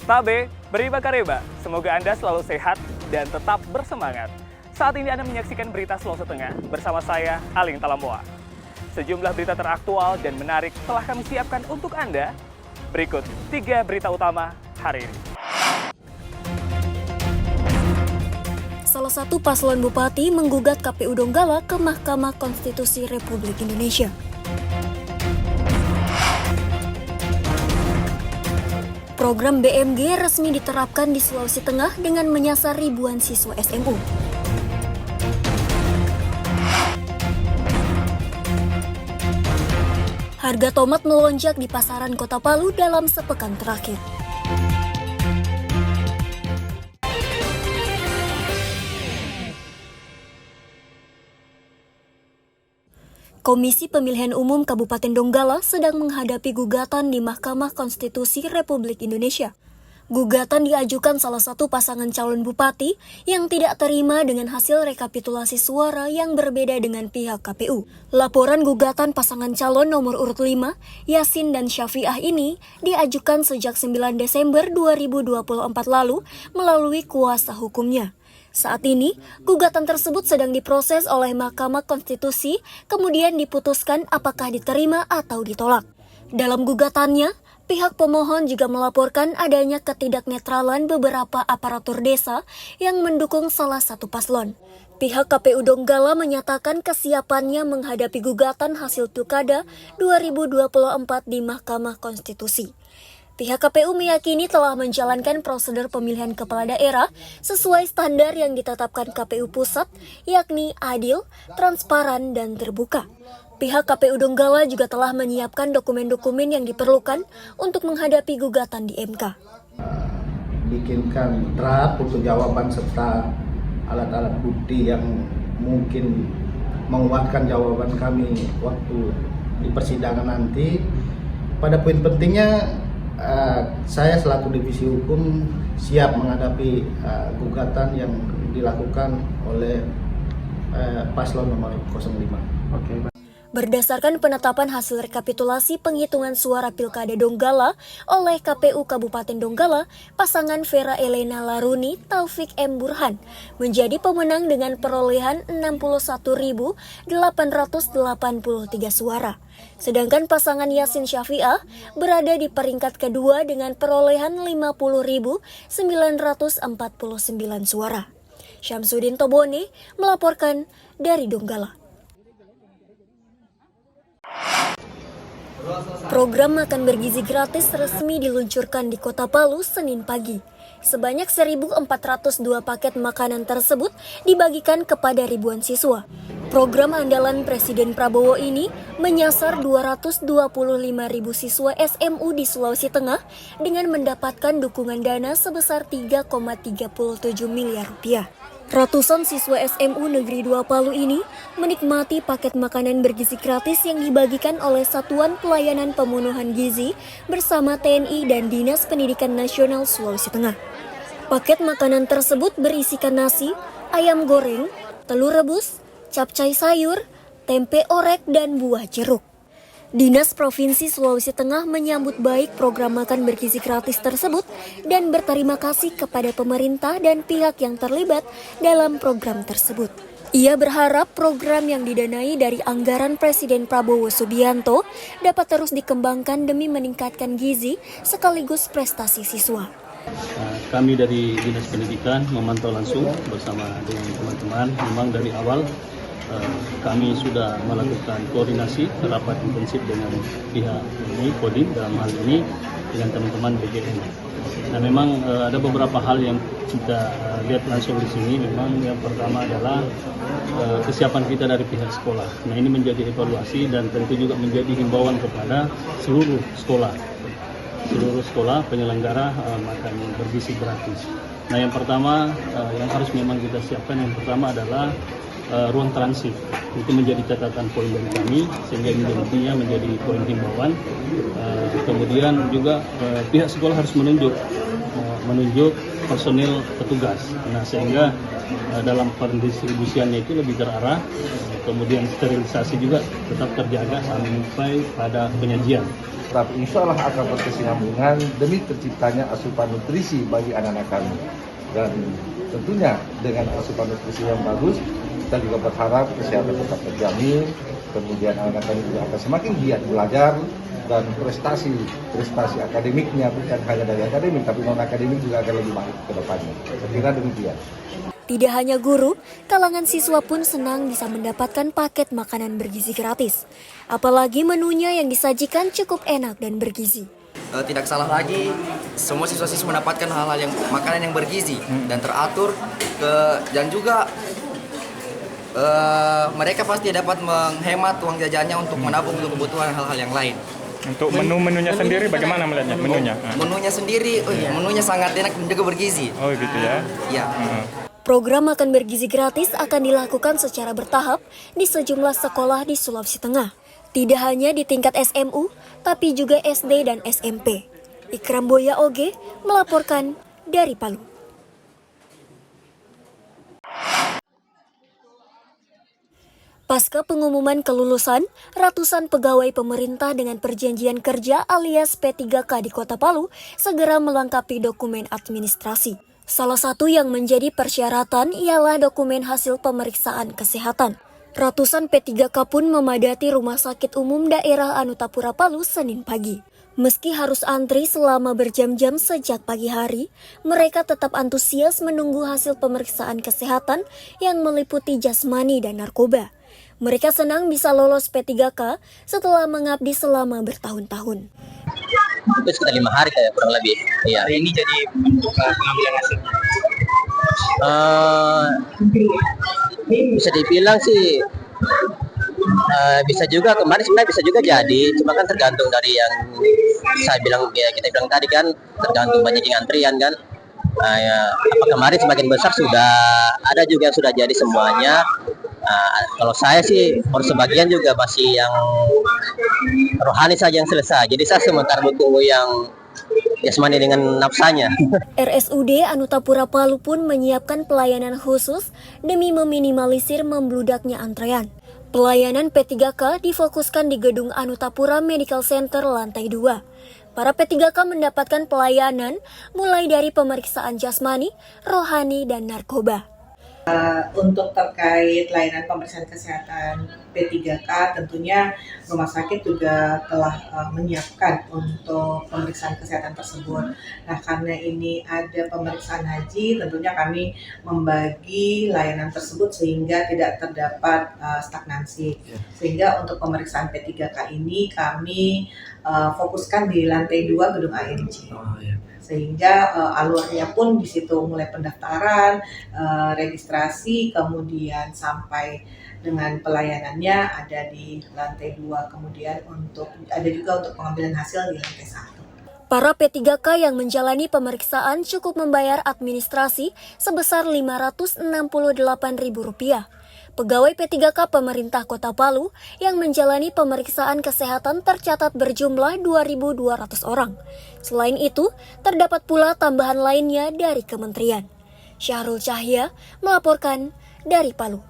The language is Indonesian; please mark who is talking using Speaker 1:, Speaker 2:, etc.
Speaker 1: Tabe, beriba kareba, semoga Anda selalu sehat dan tetap bersemangat. Saat ini Anda menyaksikan berita Sulawesi Tengah bersama saya, Aling Talamoa. Sejumlah berita teraktual dan menarik telah kami siapkan untuk Anda. Berikut 3 berita utama hari ini.
Speaker 2: Salah satu paslon bupati menggugat KPU Donggala ke Mahkamah Konstitusi Republik Indonesia. Program BMG resmi diterapkan di Sulawesi Tengah dengan menyasar ribuan siswa SMU. Harga tomat melonjak di pasaran Kota Palu dalam sepekan terakhir. Komisi Pemilihan Umum Kabupaten Donggala sedang menghadapi gugatan di Mahkamah Konstitusi Republik Indonesia. Gugatan diajukan salah satu pasangan calon bupati yang tidak terima dengan hasil rekapitulasi suara yang berbeda dengan pihak KPU. Laporan gugatan pasangan calon nomor urut 5, Yasin dan Syafiah ini diajukan sejak 9 Desember 2024 lalu melalui kuasa hukumnya. Saat ini, gugatan tersebut sedang diproses oleh Mahkamah Konstitusi, kemudian diputuskan apakah diterima atau ditolak. Dalam gugatannya, pihak pemohon juga melaporkan adanya ketidaknetralan beberapa aparatur desa yang mendukung salah satu paslon. Pihak KPU Donggala menyatakan kesiapannya menghadapi gugatan hasil Pilkada 2024 di Mahkamah Konstitusi. Pihak KPU meyakini telah menjalankan prosedur pemilihan kepala daerah sesuai standar yang ditetapkan KPU Pusat, yakni adil, transparan, dan terbuka. Pihak KPU Donggala juga telah menyiapkan dokumen-dokumen yang diperlukan untuk menghadapi gugatan di MK.
Speaker 3: Bikinkan draft untuk jawaban serta alat-alat bukti yang mungkin menguatkan jawaban kami waktu di persidangan nanti. Pada poin pentingnya, saya selaku divisi hukum siap menghadapi gugatan yang dilakukan oleh paslon nomor 05.
Speaker 2: Berdasarkan penetapan hasil rekapitulasi penghitungan suara Pilkada Donggala oleh KPU Kabupaten Donggala, pasangan Vera Elena Laruni Taufik M. Burhan menjadi pemenang dengan perolehan 61.883 suara. Sedangkan pasangan Yasin Syafiah berada di peringkat kedua dengan perolehan 50.949 suara. Syamsuddin Tobone melaporkan dari Donggala. Program makan bergizi gratis resmi diluncurkan di Kota Palu Senin pagi. Sebanyak 1.402 paket makanan tersebut dibagikan kepada ribuan siswa. Program andalan Presiden Prabowo ini menyasar 225.000 siswa SMU di Sulawesi Tengah dengan mendapatkan dukungan dana sebesar 3,37 miliar rupiah. Ratusan siswa SMU Negeri 2 Palu ini menikmati paket makanan bergizi gratis yang dibagikan oleh Satuan Pelayanan Pemenuhan Gizi bersama TNI dan Dinas Pendidikan Nasional Sulawesi Tengah. Paket makanan tersebut berisikan nasi, ayam goreng, telur rebus, capcay sayur, tempe orek, dan buah jeruk. Dinas Provinsi Sulawesi Tengah menyambut baik program makan bergizi gratis tersebut dan berterima kasih kepada pemerintah dan pihak yang terlibat dalam program tersebut. Ia berharap program yang didanai dari anggaran Presiden Prabowo Subianto dapat terus dikembangkan demi meningkatkan gizi sekaligus prestasi siswa.
Speaker 4: Kami dari Dinas Pendidikan memantau langsung bersama dengan teman-teman. Memang dari awal kami sudah melakukan koordinasi rapat intensif dengan pihak ini, Kodim dalam hal ini dengan teman-teman BGN. Nah, memang ada beberapa hal yang kita lihat langsung di sini. Memang yang pertama adalah kesiapan kita dari pihak sekolah. Nah, ini menjadi evaluasi dan tentu juga menjadi himbauan kepada seluruh sekolah penyelenggara makan bergizi gratis. Nah, yang pertama yang harus memang kita siapkan, yang pertama adalah ruang transit. Itu menjadi catatan poin dari kami, sehingga ini menjadi poin himbauan. Kemudian juga pihak sekolah harus menunjuk menunjuk personil petugas. Nah, sehingga dalam pendistribusiannya itu lebih terarah, kemudian sterilisasi juga tetap terjaga sampai pada penyajian.
Speaker 5: Tapi insya Allah akan berkesinambungan demi terciptanya asupan nutrisi bagi anak-anak kami. Dan tentunya dengan asupan nutrisi yang bagus, kita juga berharap kesehatan tetap terjamin, kemudian anak-anak kami juga akan semakin giat belajar, dan prestasi akademiknya bukan hanya dari akademik, tapi non-akademik juga akan lebih baik ke depannya. Saya kira demikian.
Speaker 2: Tidak hanya guru, kalangan siswa pun senang bisa mendapatkan paket makanan bergizi gratis. Apalagi menunya yang disajikan cukup enak dan bergizi.
Speaker 6: Tidak salah lagi, semua siswa-siswa mendapatkan hal-hal yang makanan yang bergizi dan teratur, dan juga mereka pasti dapat menghemat uang jajannya untuk menabung untuk kebutuhan hal-hal yang lain.
Speaker 1: Untuk menu-menunya sendiri bagaimana melihatnya?
Speaker 6: Menunya sendiri, menunya sangat enak dan juga bergizi.
Speaker 1: Oh gitu ya?
Speaker 6: Iya.
Speaker 2: Program makan bergizi gratis akan dilakukan secara bertahap di sejumlah sekolah di Sulawesi Tengah. Tidak hanya di tingkat SMU, tapi juga SD dan SMP. Ikram Boya Oge melaporkan dari Palu. Pasca pengumuman kelulusan, ratusan pegawai pemerintah dengan perjanjian kerja alias P3K di Kota Palu segera melengkapi dokumen administrasi. Salah satu yang menjadi persyaratan ialah dokumen hasil pemeriksaan kesehatan. Ratusan P3K pun memadati Rumah Sakit Umum Daerah Anutapura Palu Senin pagi. Meski harus antri selama berjam-jam sejak pagi hari, mereka tetap antusias menunggu hasil pemeriksaan kesehatan yang meliputi jasmani dan narkoba. Mereka senang bisa lolos P3K setelah mengabdi selama bertahun-tahun.
Speaker 7: Itu sekitar 5 hari kayak kurang lebih. Iya.
Speaker 1: Hari ini jadi pengambilan hasilnya.
Speaker 7: Bisa dibilang sih bisa juga, kemarin sebenarnya bisa juga jadi, cuma kan tergantung dari yang saya bilang, ya kita bilang tadi kan, tergantung banyaknya antrian kan. Apa kemarin sebagian besar sudah ada juga yang sudah jadi semuanya. Kalau saya sih baru sebagian juga masih yang rohani saja yang selesai. Jadi saya sementara butuh yang jasmani dengan nafsanya.
Speaker 2: RSUD Anutapura Palu pun menyiapkan pelayanan khusus demi meminimalisir membludaknya antrean. Pelayanan P3K difokuskan di gedung Anutapura Medical Center lantai 2. Para P3K mendapatkan pelayanan mulai dari pemeriksaan jasmani, rohani, dan narkoba.
Speaker 8: Untuk terkait layanan pemeriksaan kesehatan P3K, tentunya rumah sakit juga telah menyiapkan untuk pemeriksaan kesehatan tersebut. Nah, karena ini ada pemeriksaan haji, tentunya kami membagi layanan tersebut sehingga tidak terdapat stagnansi. Sehingga untuk pemeriksaan P3K ini kami fokuskan di lantai 2 gedung ANJ. Sehingga alurnya pun di situ mulai pendaftaran, registrasi, kemudian sampai dengan pelayanannya ada di lantai 2, kemudian ada juga untuk pengambilan hasil di lantai 1.
Speaker 2: Para P3K yang menjalani pemeriksaan cukup membayar administrasi sebesar Rp568.000. Pegawai P3K pemerintah Kota Palu yang menjalani pemeriksaan kesehatan tercatat berjumlah 2.200 orang. Selain itu, terdapat pula tambahan lainnya dari kementerian. Syahrul Cahya melaporkan dari Palu.